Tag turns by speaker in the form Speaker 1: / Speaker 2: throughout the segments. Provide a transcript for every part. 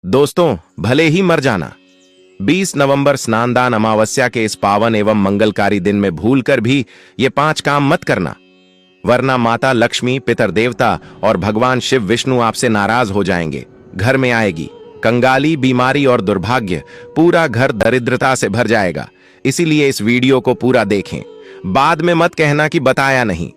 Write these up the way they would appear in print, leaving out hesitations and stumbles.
Speaker 1: दोस्तों, भले ही मर जाना, 20 नवंबर स्नानदान अमावस्या के इस पावन एवं मंगलकारी दिन में भूलकर भी ये 5 काम मत करना, वरना माता लक्ष्मी, पितर देवता और भगवान शिव विष्णु आपसे नाराज हो जाएंगे। घर में आएगी कंगाली, बीमारी और दुर्भाग्य, पूरा घर दरिद्रता से भर जाएगा। इसीलिए इस वीडियो को पूरा देखें, बाद में मत कहना कि बताया नहीं।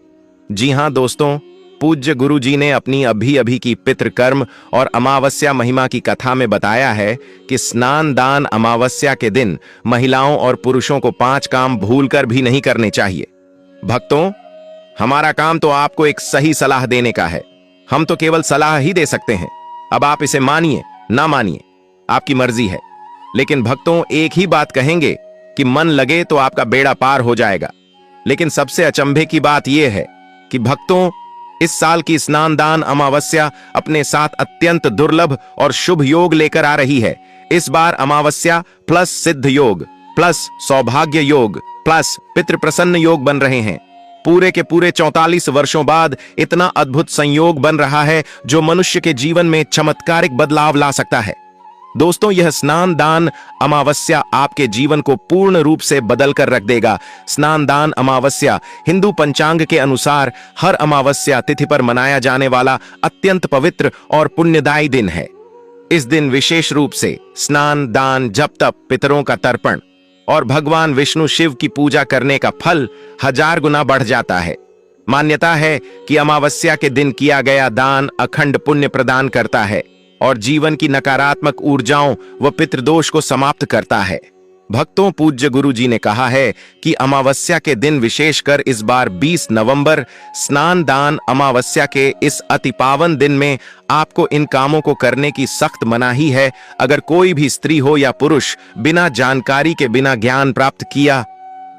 Speaker 1: जी हां दोस्तों, पूज्य गुरु जी ने अपनी अभी की पितृकर्म और अमावस्या महिमा की कथा में बताया है कि स्नान दान अमावस्या के दिन महिलाओं और पुरुषों को 5 काम भूलकर भी नहीं करने चाहिए। भक्तों, हमारा काम तो आपको एक सही सलाह देने का है। हम तो केवल सलाह ही दे सकते हैं। अब आप इसे मानिए ना मानिए, आपकी मर्जी है। लेकिन भक्तों, एक ही बात कहेंगे कि मन लगे तो आपका बेड़ा पार हो जाएगा। लेकिन सबसे अचंभे की बात यह है कि भक्तों, इस साल की स्नान दान अमावस्या अपने साथ अत्यंत दुर्लभ और शुभ योग लेकर आ रही है। इस बार अमावस्या प्लस सिद्ध योग प्लस सौभाग्य योग प्लस पितृ प्रसन्न योग बन रहे हैं। पूरे के पूरे 44 वर्षों बाद इतना अद्भुत संयोग बन रहा है जो मनुष्य के जीवन में चमत्कारिक बदलाव ला सकता है। दोस्तों, यह स्नान दान अमावस्या आपके जीवन को पूर्ण रूप से बदल कर रख देगा। स्नान दान अमावस्या हिंदू पंचांग के अनुसार हर अमावस्या तिथि पर मनाया जाने वाला अत्यंत पवित्र और पुण्यदायी दिन है। इस दिन विशेष रूप से स्नान दान, जप तप, पितरों का तर्पण और भगवान विष्णु शिव की पूजा करने का फल 1000 गुना बढ़ जाता है। मान्यता है कि अमावस्या के दिन किया गया दान अखंड पुण्य प्रदान करता है और जीवन की नकारात्मक ऊर्जाओं व पितृदोष को समाप्त करता है। भक्तों, पूज्य गुरु जी ने कहा है कि अमावस्या के दिन, विशेषकर इस बार 20 नवंबर स्नान दान अमावस्या के इस अति पावन दिन में आपको इन कामों को करने की सख्त मनाही है। अगर कोई भी स्त्री हो या पुरुष बिना जानकारी के, बिना ज्ञान प्राप्त किया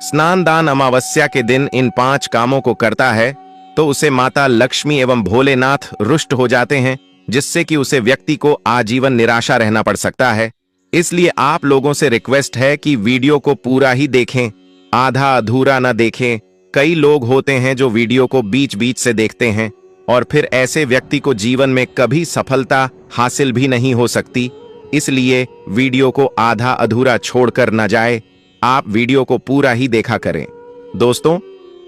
Speaker 1: स्नान दान अमावस्या के दिन इन 5 कामों को करता है तो उसे माता लक्ष्मी एवं भोलेनाथ रुष्ट हो जाते हैं, जिससे कि उसे व्यक्ति को आजीवन निराशा रहना पड़ सकता है। इसलिए आप लोगों से रिक्वेस्ट है कि वीडियो को पूरा ही देखें, आधा अधूरा न देखें। कई लोग होते हैं जो वीडियो को बीच बीच से देखते हैं और फिर ऐसे व्यक्ति को जीवन में कभी सफलता हासिल भी नहीं हो सकती। इसलिए वीडियो को आधा अधूरा छोड़कर न जाए, आप वीडियो को पूरा ही देखा करें। दोस्तों,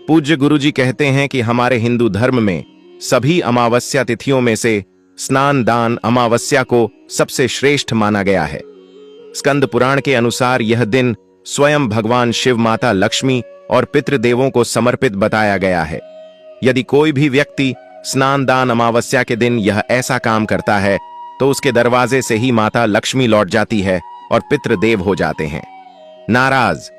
Speaker 1: पूज्य गुरुजी कहते हैं कि हमारे हिंदू धर्म में सभी अमावस्या तिथियों में से स्नान दान अमावस्या को सबसे श्रेष्ठ माना गया है। स्कंद पुराण के अनुसार यह दिन स्वयं भगवान शिव, माता लक्ष्मी और पितृदेवों को समर्पित बताया गया है। यदि कोई भी व्यक्ति स्नान दान अमावस्या के दिन यह ऐसा काम करता है तो उसके दरवाजे से ही माता लक्ष्मी लौट जाती है और पितृदेव हो जाते हैं नाराज।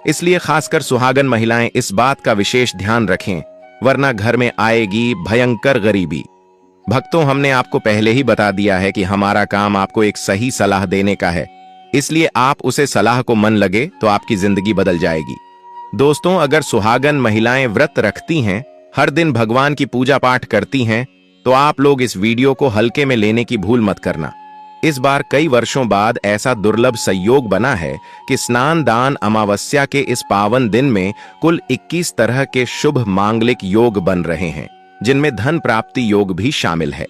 Speaker 1: इसलिए खासकर सुहागन महिलाएं इस बात का विशेष ध्यान रखें, वरना घर में आएगी भयंकर गरीबी। भक्तों, हमने आपको पहले ही बता दिया है कि हमारा काम आपको एक सही सलाह देने का है, इसलिए आप उसे सलाह को मन लगे तो आपकी जिंदगी बदल जाएगी। दोस्तों, अगर सुहागन महिलाएं व्रत रखती हैं, हर दिन भगवान की पूजा पाठ करती हैं, तो आप लोग इस वीडियो को हल्के में लेने की भूल मत करना। इस बार कई वर्षों बाद ऐसा दुर्लभ संयोग बना है कि स्नान दान अमावस्या के इस पावन दिन में कुल 21 तरह के शुभ मांगलिक योग बन रहे हैं, जिनमें धन प्राप्ति योग भी शामिल है।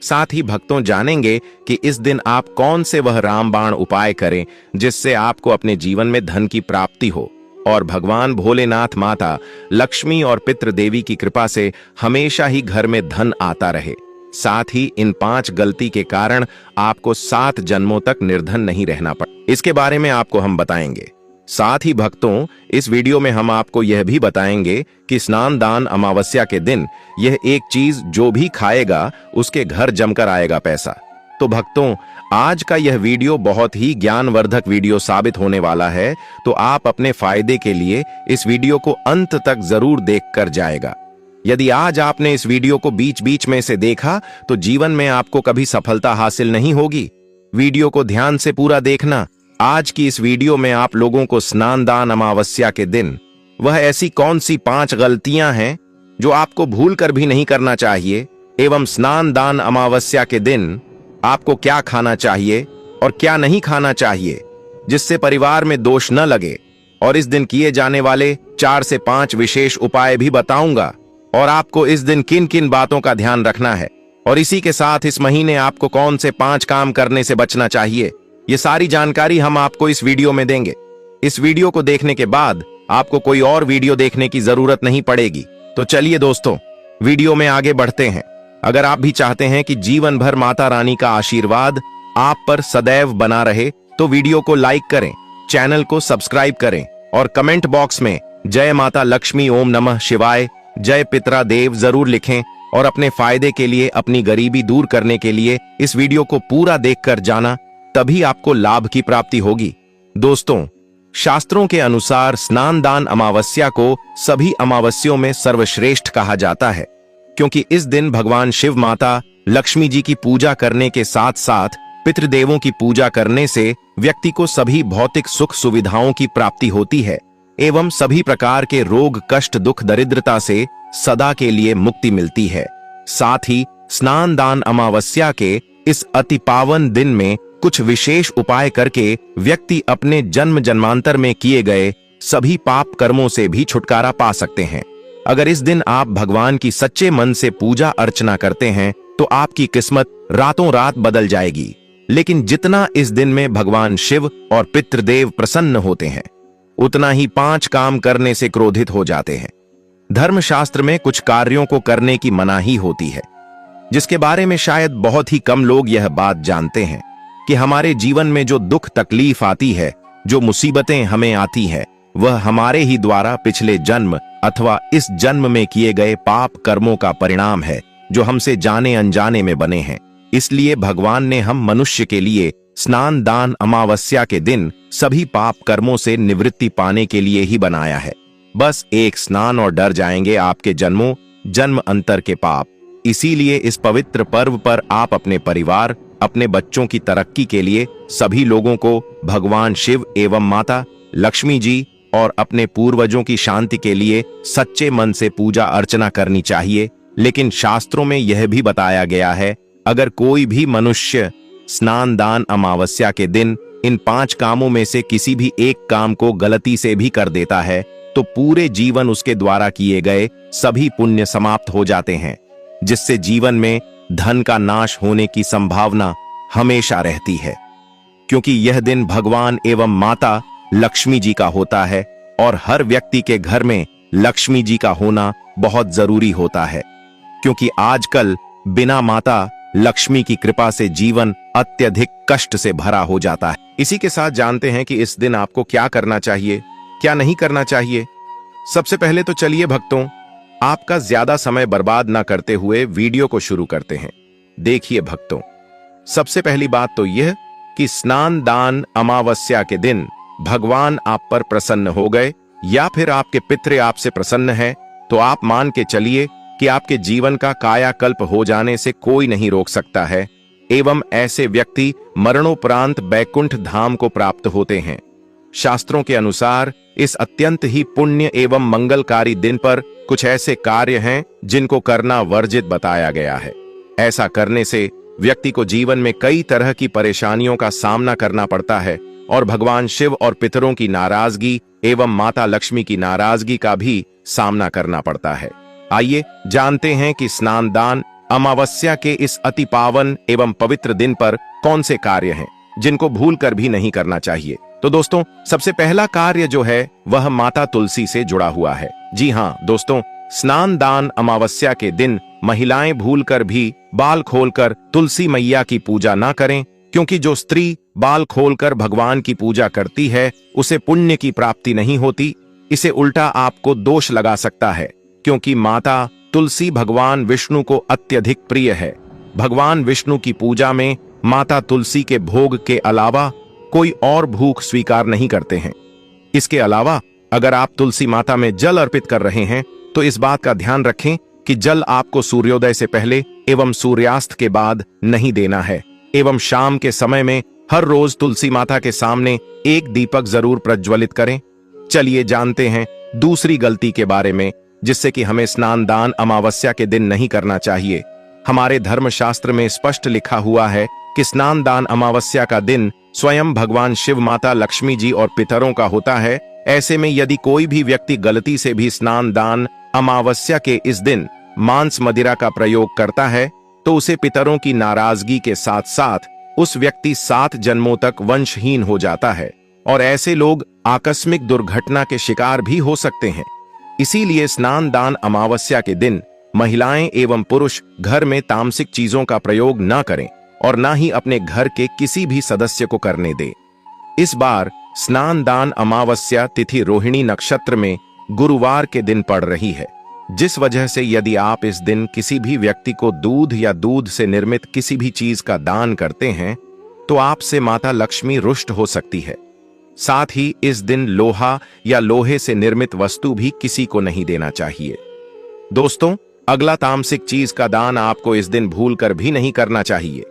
Speaker 1: साथ ही भक्तों, जानेंगे कि इस दिन आप कौन से वह रामबाण उपाय करें जिससे आपको अपने जीवन में धन की प्राप्ति हो और भगवान भोलेनाथ, माता लक्ष्मी और पितृदेवी की कृपा से हमेशा ही घर में धन आता रहे। साथ ही इन 5 गलती के कारण आपको 7 जन्मों तक निर्धन नहीं रहना पड़े, इसके बारे में आपको हम बताएंगे। साथ ही भक्तों, इस वीडियो में हम आपको यह भी बताएंगे कि स्नान दान अमावस्या के दिन यह एक चीज जो भी खाएगा उसके घर जमकर आएगा पैसा। तो भक्तों, आज का यह वीडियो बहुत ही ज्ञानवर्धक वीडियो साबित होने वाला है, तो आप अपने फायदे के लिए इस वीडियो को अंत तक जरूर देखकर जाएगा। यदि आज आपने इस वीडियो को बीच बीच में से देखा तो जीवन में आपको कभी सफलता हासिल नहीं होगी। वीडियो को ध्यान से पूरा देखना। आज की इस वीडियो में आप लोगों को स्नान दान अमावस्या के दिन वह ऐसी कौन सी 5 गलतियां हैं जो आपको भूल कर भी नहीं करना चाहिए, एवं स्नान दान अमावस्या के दिन आपको क्या खाना चाहिए और क्या नहीं खाना चाहिए जिससे परिवार में दोष न लगे, और इस दिन किए जाने वाले 4 से 5 विशेष उपाय भी बताऊंगा। और आपको इस दिन किन किन बातों का ध्यान रखना है और इसी के साथ इस महीने आपको कौन से 5 काम करने से बचना चाहिए, ये सारी जानकारी हम आपको इस वीडियो में देंगे। इस वीडियो को देखने के बाद आपको कोई और वीडियो देखने की जरूरत नहीं पड़ेगी। तो चलिए दोस्तों, वीडियो में आगे बढ़ते हैं। अगर आप भी चाहते हैं कि जीवन भर माता रानी का आशीर्वाद आप पर सदैव बना रहे, तो वीडियो को लाइक करें, चैनल को सब्सक्राइब करें और कमेंट बॉक्स में जय माता लक्ष्मी, ओम नमः शिवाय, जय पितरा देव जरूर लिखें और अपने फायदे के लिए, अपनी गरीबी दूर करने के लिए इस वीडियो को पूरा देखकर जाना, तभी आपको लाभ की प्राप्ति होगी। दोस्तों, शास्त्रों के अनुसार स्नान दान अमावस्या को सभी अमावस्यों में सर्वश्रेष्ठ कहा जाता है, क्योंकि इस दिन भगवान शिव, माता लक्ष्मी जी की पूजा करने के साथ साथ पितृदेवों की पूजा करने से व्यक्ति को सभी भौतिक सुख सुविधाओं की प्राप्ति होती है एवं सभी प्रकार के रोग, कष्ट, दुख, दरिद्रता से सदा के लिए मुक्ति मिलती है। साथ ही स्नान दान अमावस्या के इस अति पावन दिन में कुछ विशेष उपाय करके व्यक्ति अपने जन्म जन्मांतर में किए गए सभी पाप कर्मों से भी छुटकारा पा सकते हैं। अगर इस दिन आप भगवान की सच्चे मन से पूजा अर्चना करते हैं तो आपकी किस्मत रातों रात बदल जाएगी। लेकिन जितना इस दिन में भगवान शिव और पितृदेव प्रसन्न होते हैं, उतना ही 5 काम करने से क्रोधित हो जाते हैं। धर्मशास्त्र में कुछ कार्यों को करने की मनाही होती है, जिसके बारे में शायद बहुत ही कम लोग यह बात जानते हैं कि हमारे जीवन में जो दुख तकलीफ आती है, जो मुसीबतें हमें आती हैं, वह हमारे ही द्वारा पिछले जन्म अथवा इस जन्म में किए गए पाप कर्मों का परिणाम है, जो हमसे जाने अनजाने में बने हैं। इसलिए भगवान ने हम मनुष्य के लिए स्नान दान अमावस्या के दिन सभी पाप कर्मों से निवृत्ति पाने के लिए ही बनाया है। बस एक स्नान और डर जाएंगे आपके जन्म अंतर के पाप। इसीलिए इस पवित्र पर्व पर आप अपने परिवार, अपने बच्चों की तरक्की के लिए सभी लोगों को भगवान शिव एवं माता लक्ष्मी जी और अपने पूर्वजों की शांति के लिए सच्चे मन से पूजा अर्चना करनी चाहिए। लेकिन शास्त्रों में यह भी बताया गया है, अगर कोई भी मनुष्य स्नान दान अमावस्या के दिन इन 5 कामों में से किसी भी एक काम को गलती से भी कर देता है, तो पूरे जीवन उसके द्वारा किए गए सभी पुण्य समाप्त हो जाते हैं, जिससे जीवन में धन का नाश होने की संभावना हमेशा रहती है। क्योंकि यह दिन भगवान एवं माता लक्ष्मी जी का होता है और हर व्यक्ति के घर में लक्ष्मी जी का होना बहुत जरूरी होता है, क्योंकि आजकल बिना माता लक्ष्मी की कृपा से जीवन अत्यधिक कष्ट से भरा हो जाता है। इसी के साथ जानते हैं कि इस दिन आपको क्या करना चाहिए, क्या नहीं करना चाहिए। सबसे पहले तो चलिए भक्तों, आपका ज्यादा समय बर्बाद ना करते हुए वीडियो को शुरू करते हैं। देखिए भक्तों, सबसे पहली बात तो यह कि स्नान दान अमावस्या के दिन भगवान आप पर प्रसन्न हो गए या फिर आपके पितृ आपसे प्रसन्न है, तो आप मान के चलिए कि आपके जीवन का कायाकल्प हो जाने से कोई नहीं रोक सकता है एवं ऐसे व्यक्ति मरणोपरांत बैकुंठ धाम को प्राप्त होते हैं। शास्त्रों के अनुसार इस अत्यंत ही पुण्य एवं मंगलकारी दिन पर कुछ ऐसे कार्य हैं जिनको करना वर्जित बताया गया है। ऐसा करने से व्यक्ति को जीवन में कई तरह की परेशानियों का सामना करना पड़ता है और भगवान शिव और पितरों की नाराजगी एवं माता लक्ष्मी की नाराजगी का भी सामना करना पड़ता है। आइए जानते हैं कि स्नान दान अमावस्या के इस अति पावन एवं पवित्र दिन पर कौन से कार्य हैं जिनको भूल कर भी नहीं करना चाहिए। तो दोस्तों, सबसे पहला कार्य जो है वह माता तुलसी से जुड़ा हुआ है। जी हाँ दोस्तों, स्नान दान अमावस्या के दिन महिलाएं भूलकर भी बाल खोलकर तुलसी मैया की पूजा ना करें, क्योंकि जो स्त्री बाल खोलकर भगवान की पूजा करती है उसे पुण्य की प्राप्ति नहीं होती। इसे उल्टा आपको दोष लगा सकता है, क्योंकि माता तुलसी भगवान विष्णु को अत्यधिक प्रिय है। भगवान विष्णु की पूजा में माता तुलसी के भोग के अलावा कोई और भूख स्वीकार नहीं करते हैं। इसके अलावा अगर आप तुलसी माता में जल अर्पित कर रहे हैं तो इस बात का ध्यान रखें कि जल आपको सूर्योदय से पहले एवं सूर्यास्त के बाद नहीं देना है एवं शाम के समय में हर रोज तुलसी माता के सामने एक दीपक जरूर प्रज्वलित करें। चलिए जानते हैं दूसरी गलती के बारे में, जिससे कि हमें स्नान दान अमावस्या के दिन नहीं करना चाहिए। हमारे धर्मशास्त्र में स्पष्ट लिखा हुआ है कि स्नान दान अमावस्या का दिन स्वयं भगवान शिव, माता लक्ष्मी जी और पितरों का होता है। ऐसे में यदि कोई भी व्यक्ति गलती से भी स्नान दान अमावस्या के इस दिन मांस मदिरा का प्रयोग करता है तो उसे पितरों की नाराजगी के साथ साथ उस व्यक्ति 7 जन्मों तक वंशहीन हो जाता है और ऐसे लोग आकस्मिक दुर्घटना के शिकार भी हो सकते हैं। इसीलिए स्नान दान अमावस्या के दिन महिलाएं एवं पुरुष घर में तामसिक चीजों का प्रयोग न करें और न ही अपने घर के किसी भी सदस्य को करने दें। इस बार स्नान दान अमावस्या तिथि रोहिणी नक्षत्र में गुरुवार के दिन पड़ रही है, जिस वजह से यदि आप इस दिन किसी भी व्यक्ति को दूध या दूध से निर्मित किसी भी चीज का दान करते हैं तो आपसे माता लक्ष्मी रुष्ट हो सकती है। साथ ही इस दिन लोहा या लोहे से निर्मित वस्तु भी किसी को नहीं देना चाहिए। दोस्तों, अगला तामसिक चीज का दान आपको इस दिन भूलकर भी नहीं करना चाहिए।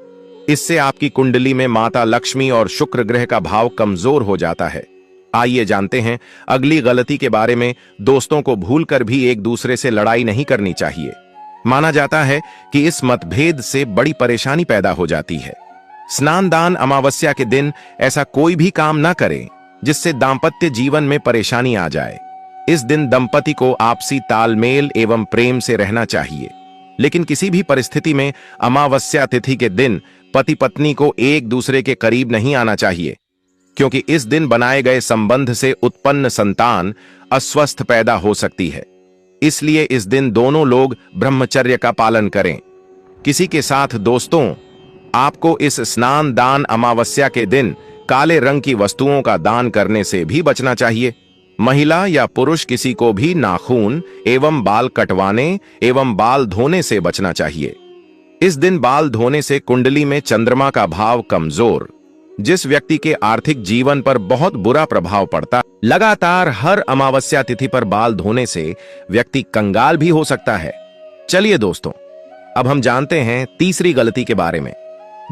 Speaker 1: इससे आपकी कुंडली में माता लक्ष्मी और शुक्र ग्रह का भाव कमजोर हो जाता है। आइए जानते हैं अगली गलती के बारे में। दोस्तों को भूलकर भी एक दूसरे से लड़ाई नहीं करनी चाहिए। माना जाता है कि इस मतभेद से बड़ी परेशानी पैदा हो जाती है। स्नान दान अमावस्या के दिन ऐसा कोई भी काम ना करें जिससे दांपत्य जीवन में परेशानी आ जाए। इस दिन दंपति को आपसी तालमेल एवं प्रेम से रहना चाहिए, लेकिन किसी भी परिस्थिति में अमावस्या तिथि के दिन पति पत्नी को एक दूसरे के करीब नहीं आना चाहिए, क्योंकि इस दिन बनाए गए संबंध से उत्पन्न संतान अस्वस्थ पैदा हो सकती है। इसलिए इस दिन दोनों लोग ब्रह्मचर्य का पालन करें। किसी के साथ दोस्तों, आपको इस स्नान दान अमावस्या के दिन काले रंग की वस्तुओं का दान करने से भी बचना चाहिए। महिला या पुरुष किसी को भी नाखून एवं बाल कटवाने एवं बाल धोने से बचना चाहिए। इस दिन बाल धोने से कुंडली में चंद्रमा का भाव कमजोर, जिस व्यक्ति के आर्थिक जीवन पर बहुत बुरा प्रभाव पड़ता। लगातार हर अमावस्या तिथि पर बाल धोने से व्यक्ति कंगाल भी हो सकता है। चलिए दोस्तों, अब हम जानते हैं तीसरी गलती के बारे में,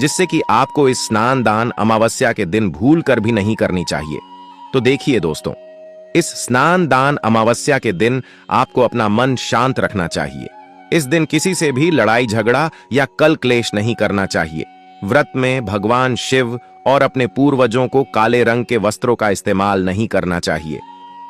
Speaker 1: जिससे कि आपको इस स्नान दान अमावस्या के दिन भूल कर भी नहीं करनी चाहिए। तो देखिए दोस्तों, इस स्नान दान अमावस्या के दिन आपको अपना मन शांत रखना चाहिए। इस दिन किसी से भी लड़ाई झगड़ा या कल क्लेश नहीं करना चाहिए। व्रत में भगवान शिव और अपने पूर्वजों को काले रंग के वस्त्रों का इस्तेमाल नहीं करना चाहिए।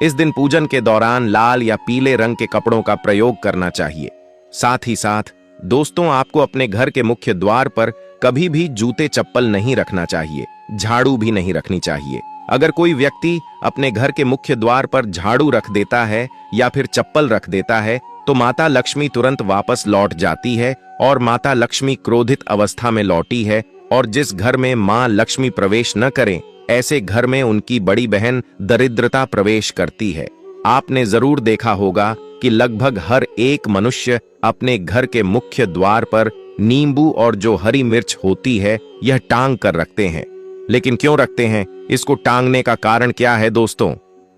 Speaker 1: इस दिन पूजन के दौरान लाल या पीले रंग के कपड़ों का प्रयोग करना चाहिए। साथ ही साथ दोस्तों, आपको अपने घर के मुख्य द्वार पर कभी भी जूते चप्पल नहीं रखना चाहिए, झाड़ू भी नहीं रखनी चाहिए। अगर कोई व्यक्ति अपने घर के मुख्य द्वार पर झाड़ू रख देता है या फिर चप्पल रख देता है तो माता लक्ष्मी तुरंत वापस लौट जाती है और माता लक्ष्मी क्रोधित अवस्था में लौटी है। और जिस घर में मां लक्ष्मी प्रवेश न करें, ऐसे घर में उनकी बड़ी बहन दरिद्रता प्रवेश करती है। आपने जरूर देखा होगा कि लगभग हर एक मनुष्य अपने घर के मुख्य द्वार पर नींबू और जो हरी मिर्च होती है यह टांग कर रखते हैं। लेकिन क्यों रखते हैं? इसको टांगने का कारण क्या है दोस्तों?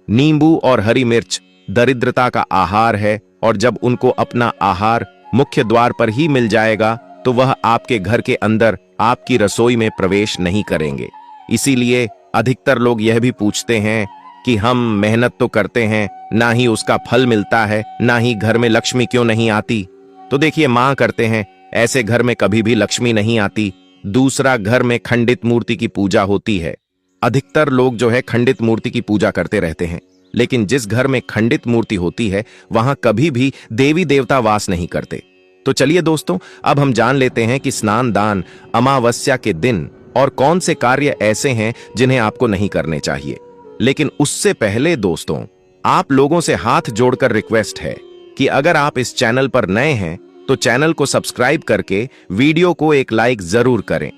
Speaker 1: नींबू और हरी मिर्च दरिद्रता का आहार है, और जब उनको अपना आहार मुख्य द्वार पर ही मिल जाएगा तो वह आपके घर के अंदर आपकी रसोई में प्रवेश नहीं करेंगे। इसीलिए अधिकतर लोग यह भी पूछते हैं कि हम मेहनत तो करते हैं, ना ही उसका फल मिलता है, ना ही घर में लक्ष्मी क्यों नहीं आती। तो देखिए, मां करते हैं, ऐसे घर में कभी भी लक्ष्मी नहीं आती। दूसरा, घर में खंडित मूर्ति की पूजा होती है। अधिकतर लोग जो है खंडित मूर्ति की पूजा करते रहते हैं, लेकिन जिस घर में खंडित मूर्ति होती है वहां कभी भी देवी देवता वास नहीं करते। तो चलिए दोस्तों, अब हम जान लेते हैं कि स्नान दान अमावस्या के दिन और कौन से कार्य ऐसे हैं जिन्हें आपको नहीं करने चाहिए। लेकिन उससे पहले दोस्तों, आप लोगों से हाथ जोड़कर रिक्वेस्ट है कि अगर आप इस चैनल पर नए हैं तो चैनल को सब्सक्राइब करके वीडियो को एक लाइक जरूर करें।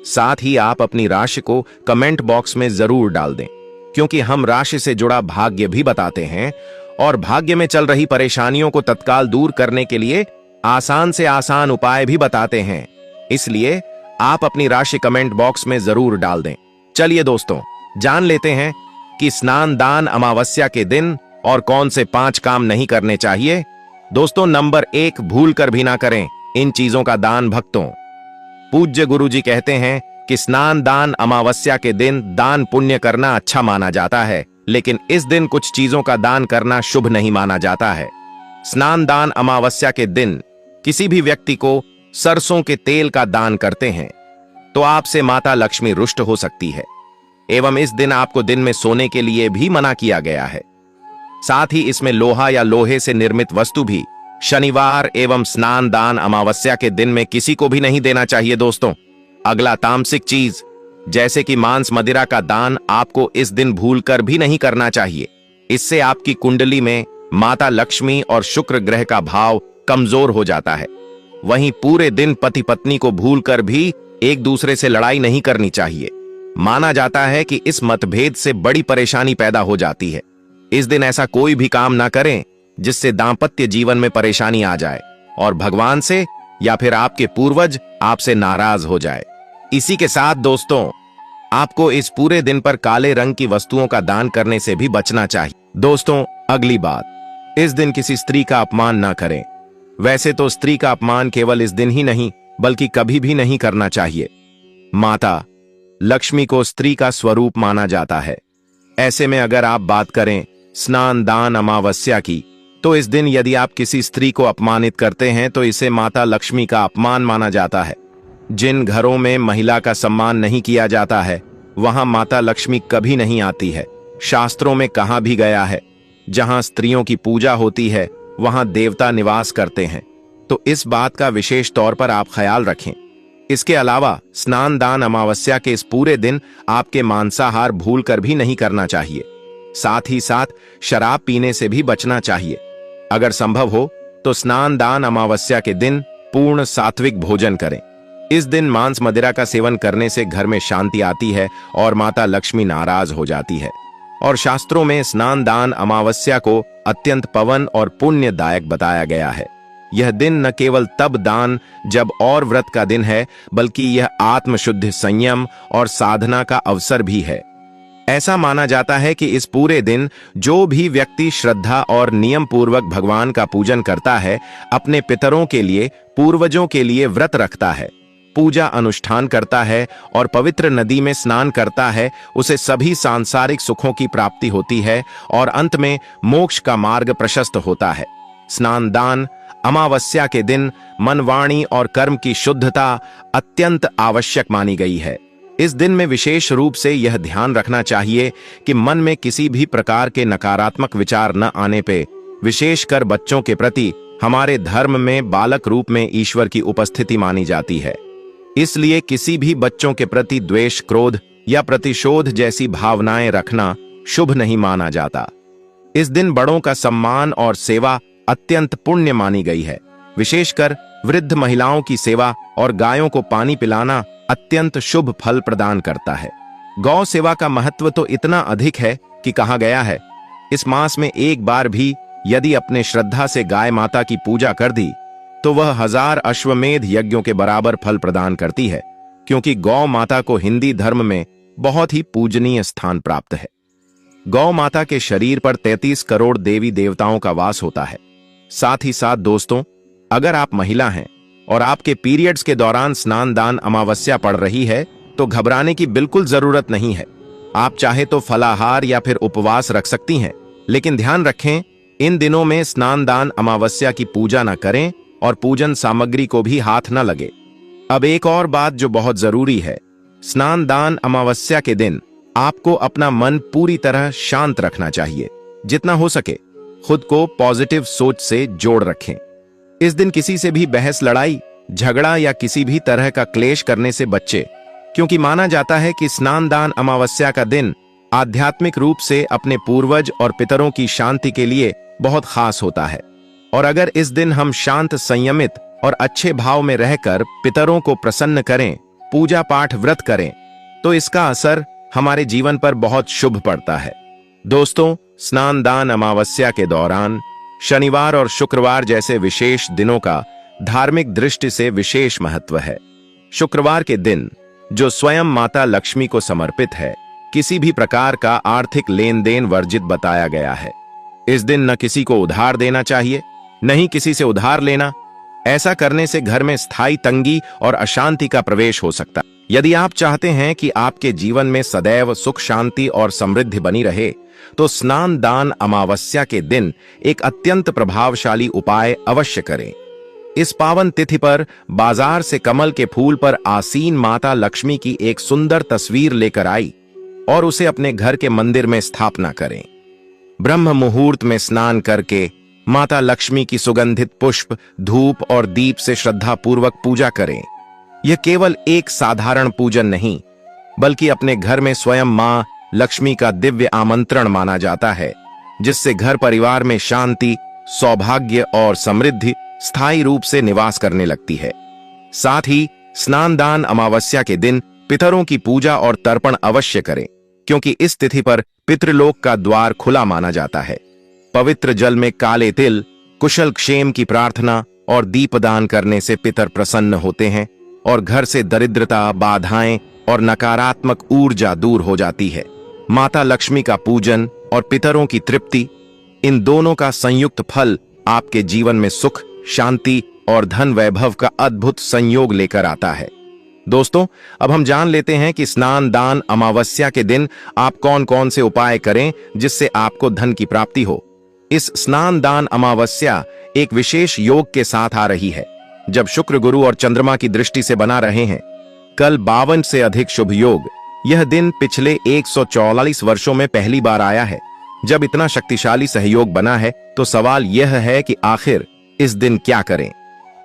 Speaker 1: साथ ही आप अपनी राशि को कमेंट बॉक्स में जरूर डाल दें, क्योंकि हम राशि से जुड़ा भाग्य भी बताते हैं और भाग्य में चल रही परेशानियों को तत्काल दूर करने के लिए आसान से आसान उपाय भी बताते हैं। इसलिए आप अपनी राशि कमेंट बॉक्स में जरूर डाल दें। चलिए दोस्तों, जान लेते हैं कि स्नान दान अमावस्या के दिन और कौन से 5 काम नहीं करने चाहिए। दोस्तों, नंबर 1, भूल कर भी ना करें इन चीजों का दान भक्तों। पूज्य गुरुजी कहते हैं कि स्नान दान अमावस्या के दिन दान पुण्य करना अच्छा माना जाता है, लेकिन इस दिन कुछ चीजों का दान करना शुभ नहीं माना जाता है। स्नान दान अमावस्या के दिन किसी भी व्यक्ति को सरसों के तेल का दान करते हैं तो आपसे माता लक्ष्मी रुष्ट हो सकती है, एवं इस दिन आपको दिन में सोने के लिए भी मना किया गया है। साथ ही इसमें लोहा या लोहे से निर्मित वस्तु भी शनिवार एवं स्नान दान अमावस्या के दिन में किसी को भी नहीं देना चाहिए दोस्तों। अगला तामसिक चीज जैसे कि मांस मदिरा का दान आपको इस दिन भूलकर भी नहीं करना चाहिए। इससे आपकी कुंडली में माता लक्ष्मी और शुक्र ग्रह का भाव कमजोर हो जाता है। वहीं पूरे दिन पति पत्नी को भूलकर भी एक दूसरे से लड़ाई नहीं करनी चाहिए। माना जाता है कि इस मतभेद से बड़ी परेशानी पैदा हो जाती है। इस दिन ऐसा कोई भी काम ना करें जिससे दांपत्य जीवन में परेशानी आ जाए और भगवान से या फिर आपके पूर्वज आपसे नाराज हो जाए। इसी के साथ दोस्तों, आपको इस पूरे दिन पर काले रंग की वस्तुओं का दान करने से भी बचना चाहिए। दोस्तों, अगली बात, इस दिन किसी स्त्री का अपमान ना करें। वैसे तो स्त्री का अपमान केवल इस दिन ही नहीं बल्कि कभी भी नहीं करना चाहिए। माता लक्ष्मी को स्त्री का स्वरूप माना जाता है। ऐसे में अगर आप बात करें स्नान दान अमावस्या की, तो इस दिन यदि आप किसी स्त्री को अपमानित करते हैं तो इसे माता लक्ष्मी का अपमान माना जाता है। जिन घरों में महिला का सम्मान नहीं किया जाता है वहां माता लक्ष्मी कभी नहीं आती है। शास्त्रों में कहा भी गया है, जहां स्त्रियों की पूजा होती है वहां देवता निवास करते हैं। तो इस बात का विशेष तौर पर आप ख्याल रखें। इसके अलावा स्नान दान अमावस्या के इस पूरे दिन आपके मांसाहार भूलकर भी नहीं करना चाहिए। साथ ही साथ शराब पीने से भी बचना चाहिए। अगर संभव हो तो स्नान दान अमावस्या के दिन पूर्ण सात्विक भोजन करें। इस दिन मांस मदिरा का सेवन करने से घर में शांति आती है और माता लक्ष्मी नाराज हो जाती है। और शास्त्रों में स्नान दान अमावस्या को अत्यंत पवन और पुण्यदायक बताया गया है। यह दिन न केवल तब दान जब और व्रत का दिन है, बल्कि यह आत्मशुद्ध संयम और साधना का अवसर भी है। ऐसा माना जाता है कि इस पूरे दिन जो भी व्यक्ति श्रद्धा और नियम पूर्वक भगवान का पूजन करता है, अपने पितरों के लिए, पूर्वजों के लिए व्रत रखता है, पूजा अनुष्ठान करता है और पवित्र नदी में स्नान करता है, उसे सभी सांसारिक सुखों की प्राप्ति होती है और अंत में मोक्ष का मार्ग प्रशस्त होता है। स्नान दान अमावस्या के दिन मन, वाणी और कर्म की शुद्धता अत्यंत आवश्यक मानी गई है। इस दिन में विशेष रूप से यह ध्यान रखना चाहिए कि मन में किसी भी प्रकार के नकारात्मक विचार न आने पे, विशेषकर बच्चों के प्रति हमारे धर्म में बालक रूप में ईश्वर की उपस्थिति मानी जाती है। इसलिए किसी भी बच्चों के प्रति द्वेष, क्रोध या प्रतिशोध जैसी भावनाएं रखना शुभ नहीं माना जाता। इस दिन बड़ों का सम्मान और सेवा अत्यंत पुण्य मानी गई है। विशेषकर वृद्ध महिलाओं की सेवा और गायों को पानी पिलाना अत्यंत शुभ फल प्रदान करता है। गौ सेवा का महत्व तो इतना अधिक है कि कहा गया है, इस मास में एक बार भी यदि अपने श्रद्धा से गाय माता की पूजा कर दी तो वह 1000 अश्वमेध यज्ञों के बराबर फल प्रदान करती है, क्योंकि गौ माता को हिंदी धर्म में बहुत ही पूजनीय स्थान प्राप्त है। गौ माता के शरीर पर 33 करोड़ देवी देवताओं का वास होता है। साथ ही साथ दोस्तों, अगर आप महिला हैं और आपके पीरियड्स के दौरान स्नान दान अमावस्या पड़ रही है तो घबराने की बिल्कुल जरूरत नहीं है। आप चाहे तो फलाहार या फिर उपवास रख सकती हैं, लेकिन ध्यान रखें इन दिनों में स्नान दान अमावस्या की पूजा न करें और पूजन सामग्री को भी हाथ न लगे। अब एक और बात जो बहुत जरूरी है, स्नान दान अमावस्या के दिन आपको अपना मन पूरी तरह शांत रखना चाहिए। जितना हो सके खुद को पॉजिटिव सोच से जोड़ रखें। इस दिन किसी से भी बहस, लड़ाई, झगड़ा या किसी भी तरह का क्लेश करने से बच्चे, क्योंकि माना जाता है कि स्नान दान अमावस्या का दिन आध्यात्मिक रूप से अपने पूर्वज और पितरों की शांति के लिए बहुत खास होता है। और अगर इस दिन हम शांत, संयमित और अच्छे भाव में रहकर पितरों को प्रसन्न करें, पूजा पाठ, व्रत करें, तो इसका असर हमारे जीवन पर बहुत शुभ पड़ता है। दोस्तों, स्नान दान अमावस्या के दौरान शनिवार और शुक्रवार जैसे विशेष दिनों का धार्मिक दृष्टि से विशेष महत्व है। शुक्रवार के दिन, जो स्वयं माता लक्ष्मी को समर्पित है, किसी भी प्रकार का आर्थिक लेन देन वर्जित बताया गया है। इस दिन न किसी को उधार देना चाहिए, न ही किसी से उधार लेना। ऐसा करने से घर में स्थायी तंगी और अशांति का प्रवेश हो सकता है। यदि आप चाहते हैं कि आपके जीवन में सदैव सुख, शांति और समृद्धि बनी रहे, तो स्नान दान अमावस्या के दिन एक अत्यंत प्रभावशाली उपाय अवश्य करें। इस पावन तिथि पर बाजार से कमल के फूल पर आसीन माता लक्ष्मी की एक सुंदर तस्वीर लेकर आई और उसे अपने घर के मंदिर में स्थापना करें। ब्रह्म मुहूर्त में स्नान करके माता लक्ष्मी की सुगंधित पुष्प, धूप और दीप से श्रद्धापूर्वक पूजा करें। यह केवल एक साधारण पूजन नहीं, बल्कि अपने घर में स्वयं मां लक्ष्मी का दिव्य आमंत्रण माना जाता है, जिससे घर परिवार में शांति, सौभाग्य और समृद्धि स्थायी रूप से निवास करने लगती है। साथ ही स्नानदान अमावस्या के दिन पितरों की पूजा और तर्पण अवश्य करें, क्योंकि इस तिथि पर पितृलोक का द्वार खुला माना जाता है। पवित्र जल में काले तिल, कुशल क्षेम की प्रार्थना और दीपदान करने से पितर प्रसन्न होते हैं और घर से दरिद्रता, बाधाएं और नकारात्मक ऊर्जा दूर हो जाती है। माता लक्ष्मी का पूजन और पितरों की तृप्ति, इन दोनों का संयुक्त फल आपके जीवन में सुख, शांति और धन वैभव का अद्भुत संयोग लेकर आता है। दोस्तों, अब हम जान लेते हैं कि स्नान दान अमावस्या के दिन आप कौन कौन से उपाय करें जिससे आपको धन की प्राप्ति हो। इस स्नान दान अमावस्या एक विशेष योग के साथ आ रही है, जब शुक्र, गुरु और चंद्रमा की दृष्टि से बना रहे हैं। कल 52 से अधिक शुभ योग। यह दिन पिछले 144 वर्षों में पहली बार आया है। जब इतना शक्तिशाली सहयोग बना है, तो सवाल यह है कि आखिर इस दिन क्या करें।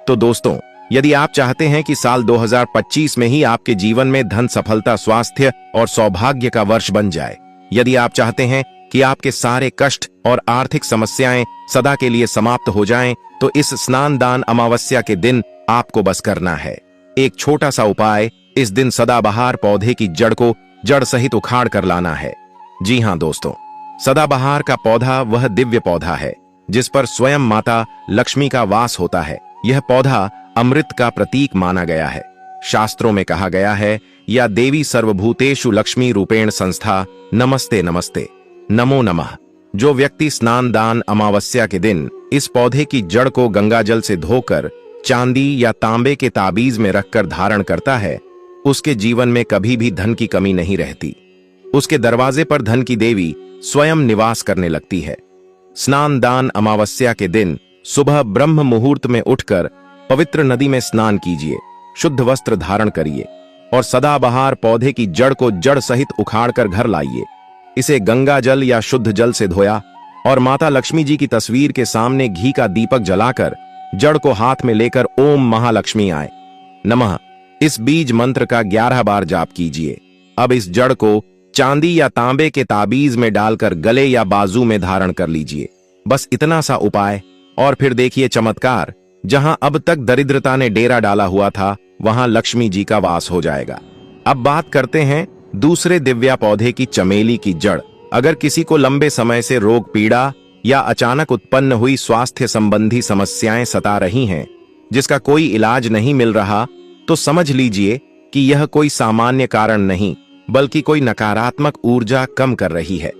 Speaker 1: तो दोस्तों, यदि आप चाहते हैं कि साल 2025 में ही आपके जीवन में धन, सफलता, स्वास्थ्य और सौभाग्य का वर्ष बन जाए, यदि आप चाहते हैं कि आपके सारे कष्ट और आर्थिक समस्याएं सदा के लिए समाप्त हो जाएं, तो इस स्नान दान अमावस्या के दिन आपको बस करना है एक छोटा सा उपाय। इस दिन सदाबहार पौधे की जड़ को जड़ सहित उखाड़ कर लाना है। जी हां दोस्तों, सदाबहार का पौधा वह दिव्य पौधा है जिस पर स्वयं माता लक्ष्मी का वास होता है। यह पौधा अमृत का प्रतीक माना गया है। शास्त्रों में कहा गया है, या देवी सर्वभूतेषु लक्ष्मी रूपेण संस्था, नमस्ते नमस्ते, नमो नमः। जो व्यक्ति स्नान दान अमावस्या के दिन इस पौधे की जड़ को गंगा जल से धोकर चांदी या तांबे के ताबीज में रखकर धारण करता है, उसके जीवन में कभी भी धन की कमी नहीं रहती। उसके दरवाजे पर धन की देवी स्वयं निवास करने लगती है। स्नान दान अमावस्या के दिन सुबह ब्रह्म मुहूर्त में उठकर पवित्र नदी में स्नान कीजिए, शुद्ध वस्त्र धारण करिए और सदाबहार पौधे की जड़ को जड़ सहित उखाड़कर घर लाइए। इसे गंगा जल या शुद्ध जल से धोया और माता लक्ष्मी जी की तस्वीर के सामने घी का दीपक जलाकर जड़ को हाथ में लेकर ओम महालक्ष्मी आए नमः इस बीज मंत्र का 11 बार जाप कीजिए। अब इस जड़ को चांदी या तांबे के ताबीज में डालकर गले या बाजू में धारण कर लीजिए। बस इतना सा उपाय, और फिर देखिए चमत्कार। जहां अब तक दरिद्रता ने डेरा डाला हुआ था, वहां लक्ष्मी जी का वास हो जाएगा। अब बात करते हैं दूसरे दिव्या पौधे की, चमेली की जड़। अगर किसी को लंबे समय से रोग, पीड़ा या अचानक उत्पन्न हुई स्वास्थ्य संबंधी समस्याएं सता रही हैं, जिसका कोई इलाज नहीं मिल रहा, तो समझ लीजिए कि यह कोई सामान्य कारण नहीं, बल्कि कोई नकारात्मक ऊर्जा कम कर रही है।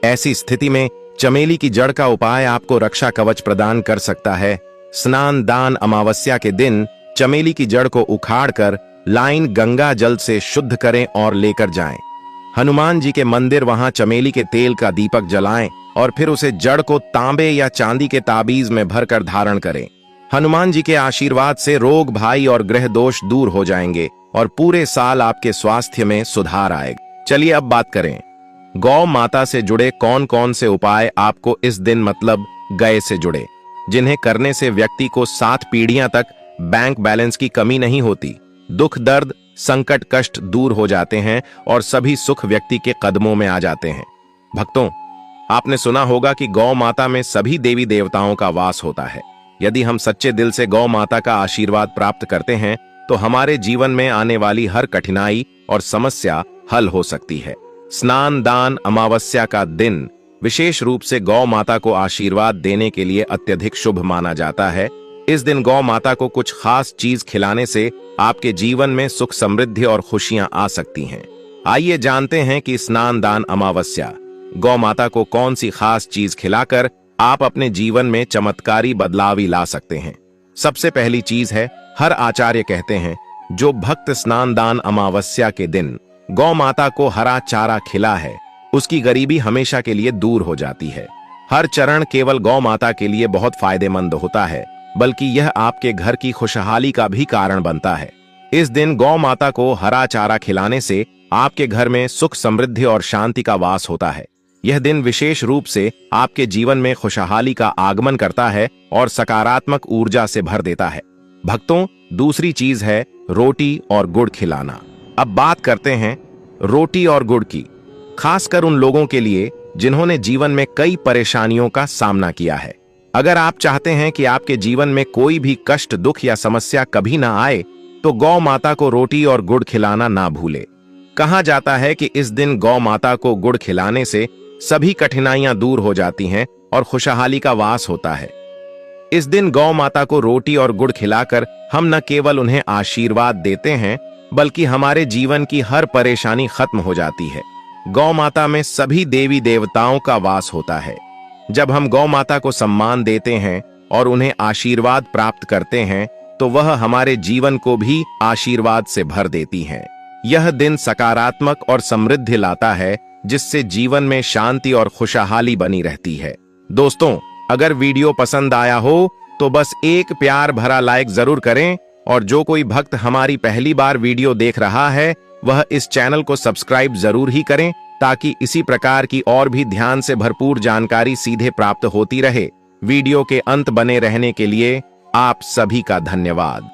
Speaker 1: ऐसी स्थिति में चमेली की जड़ का उपाय आपको रक्षा कवच प्रदान कर सकता है। स्नान दान अमावस्या के दिन चमेली की जड़ को उखाड़कर लाइन गंगा जल से शुद्ध करें और लेकर जाएं। हनुमान जी के मंदिर वहां चमेली के तेल का दीपक जलाएं और फिर उसे जड़ को तांबे या चांदी के ताबीज में भरकर धारण करें। हनुमान जी के आशीर्वाद से रोग, भाई और ग्रह दोष दूर हो जाएंगे और पूरे साल आपके स्वास्थ्य में सुधार आएगा। चलिए अब बात करें गौ माता से जुड़े कौन कौन से उपाय आपको इस दिन, मतलब गाय से जुड़े, जिन्हें करने से व्यक्ति को 7 पीढ़ियां तक बैंक बैलेंस की कमी नहीं होती, दुख, दर्द, संकट, कष्ट दूर हो जाते हैं और सभी सुख व्यक्ति के कदमों में आ जाते हैं। भक्तों, आपने सुना होगा कि गौ माता में सभी देवी देवताओं का वास होता है। यदि हम सच्चे दिल से गौ माता का आशीर्वाद प्राप्त करते हैं, तो हमारे जीवन में आने वाली हर कठिनाई और समस्या हल हो सकती है। स्नान दान अमावस्या का दिन विशेष रूप से गौ माता को आशीर्वाद देने के लिए अत्यधिक शुभ माना जाता है। इस दिन गौ माता को कुछ खास चीज खिलाने से आपके जीवन में सुख, समृद्धि और खुशियां आ सकती हैं। आइए जानते हैं कि स्नान दान अमावस्या गौ माता को कौन सी खास चीज खिलाकर आप अपने जीवन में चमत्कारी बदलाव ला सकते हैं। सबसे पहली चीज है, हर आचार्य कहते हैं, जो भक्त स्नान दान अमावस्या के दिन गौ माता को हरा चारा खिला है, उसकी गरीबी हमेशा के लिए दूर हो जाती है। हर चरण केवल गौ माता के लिए बहुत फायदेमंद होता है, बल्कि यह आपके घर की खुशहाली का भी कारण बनता है। इस दिन गौ माता को हरा चारा खिलाने से आपके घर में सुख, समृद्धि और शांति का वास होता है। यह दिन विशेष रूप से आपके जीवन में खुशहाली का आगमन करता है और सकारात्मक ऊर्जा से भर देता है। भक्तों, दूसरी चीज है रोटी और गुड़ खिलाना। अब बात करते हैं रोटी और गुड़ की, खासकर उन लोगों के लिए जिन्होंने जीवन में कई परेशानियों का सामना किया है। अगर आप चाहते हैं कि आपके जीवन में कोई भी कष्ट, दुख या समस्या कभी ना आए, तो गौ माता को रोटी और गुड़ खिलाना ना भूले। कहा जाता है कि इस दिन गौ माता को गुड़ खिलाने से सभी कठिनाइयां दूर हो जाती हैं और खुशहाली का वास होता है। इस दिन गौ माता को रोटी और गुड़ खिलाकर हम न केवल उन्हें आशीर्वाद देते हैं, बल्कि हमारे जीवन की हर परेशानी खत्म हो जाती है। गौ माता में सभी देवी देवताओं का वास होता है। जब हम गौ माता को सम्मान देते हैं और उन्हें आशीर्वाद प्राप्त करते हैं, तो वह हमारे जीवन को भी आशीर्वाद से भर देती हैं। यह दिन सकारात्मक और समृद्धि लाता है, जिससे जीवन में शांति और खुशहाली बनी रहती है। दोस्तों, अगर वीडियो पसंद आया हो तो बस एक प्यार भरा लाइक जरूर करें, और जो कोई भक्त हमारी पहली बार वीडियो देख रहा है वह इस चैनल को सब्सक्राइब जरूर ही करें, ताकि इसी प्रकार की और भी ध्यान से भरपूर जानकारी सीधे प्राप्त होती रहे। वीडियो के अंत बने रहने के लिए आप सभी का धन्यवाद।